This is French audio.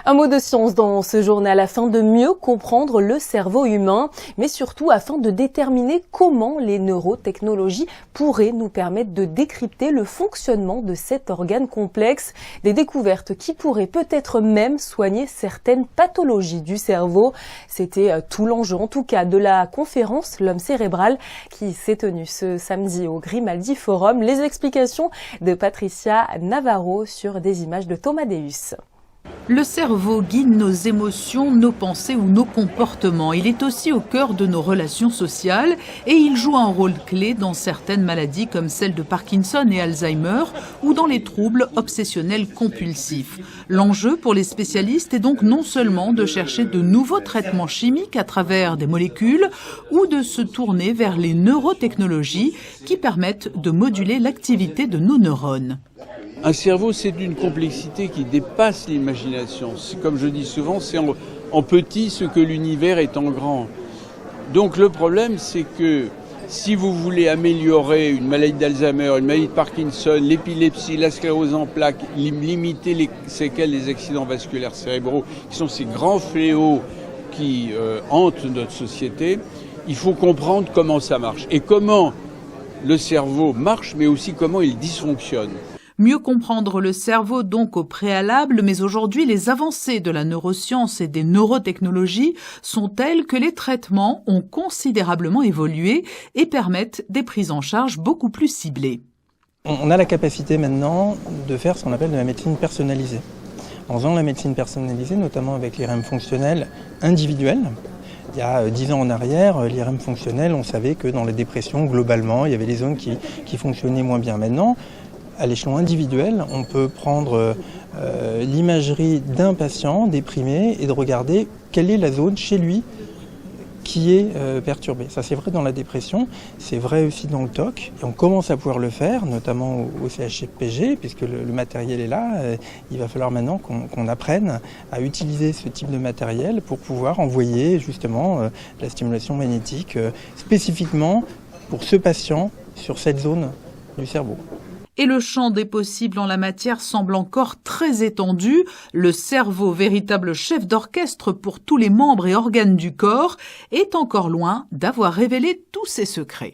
Un mot de science dans ce journal afin de mieux comprendre le cerveau humain, mais surtout afin de déterminer comment les neurotechnologies pourraient nous permettre de décrypter le fonctionnement de cet organe complexe. Des découvertes qui pourraient peut-être même soigner certaines pathologies du cerveau. C'était tout l'enjeu en tout cas de la conférence L'homme cérébral qui s'est tenue ce samedi au Grimaldi Forum. Les explications de Patricia Navarro sur des images de Thomas Deus. Le cerveau guide nos émotions, nos pensées ou nos comportements. Il est aussi au cœur de nos relations sociales et il joue un rôle clé dans certaines maladies comme celles de Parkinson et Alzheimer ou dans les troubles obsessionnels compulsifs. L'enjeu pour les spécialistes est donc non seulement de chercher de nouveaux traitements chimiques à travers des molécules ou de se tourner vers les neurotechnologies qui permettent de moduler l'activité de nos neurones. Un cerveau, c'est d'une complexité qui dépasse l'imagination. Comme je dis souvent, c'est en petit ce que l'univers est en grand. Donc le problème, c'est que si vous voulez améliorer une maladie d'Alzheimer, une maladie de Parkinson, l'épilepsie, la sclérose en plaques, limiter les séquelles des accidents vasculaires cérébraux, qui sont ces grands fléaux qui hantent notre société, il faut comprendre comment ça marche. Et comment le cerveau marche, mais aussi comment il dysfonctionne. Mieux comprendre le cerveau donc au préalable, mais aujourd'hui les avancées de la neuroscience et des neurotechnologies sont telles que les traitements ont considérablement évolué et permettent des prises en charge beaucoup plus ciblées. On a la capacité maintenant de faire ce qu'on appelle de la médecine personnalisée. En faisant la médecine personnalisée, notamment avec l'IRM fonctionnel individuel, il y a 10 ans en arrière, l'IRM fonctionnel, on savait que dans la dépression, globalement, il y avait des zones qui fonctionnaient moins bien. Maintenant, à l'échelon individuel, on peut prendre l'imagerie d'un patient déprimé et de regarder quelle est la zone chez lui qui est perturbée. Ça c'est vrai dans la dépression, c'est vrai aussi dans le TOC. Et on commence à pouvoir le faire, notamment au CHPG, puisque le matériel est là. Il va falloir maintenant qu'on apprenne à utiliser ce type de matériel pour pouvoir envoyer justement la stimulation magnétique spécifiquement pour ce patient sur cette zone du cerveau. Et le champ des possibles en la matière semble encore très étendu. Le cerveau, véritable chef d'orchestre pour tous les membres et organes du corps, est encore loin d'avoir révélé tous ses secrets.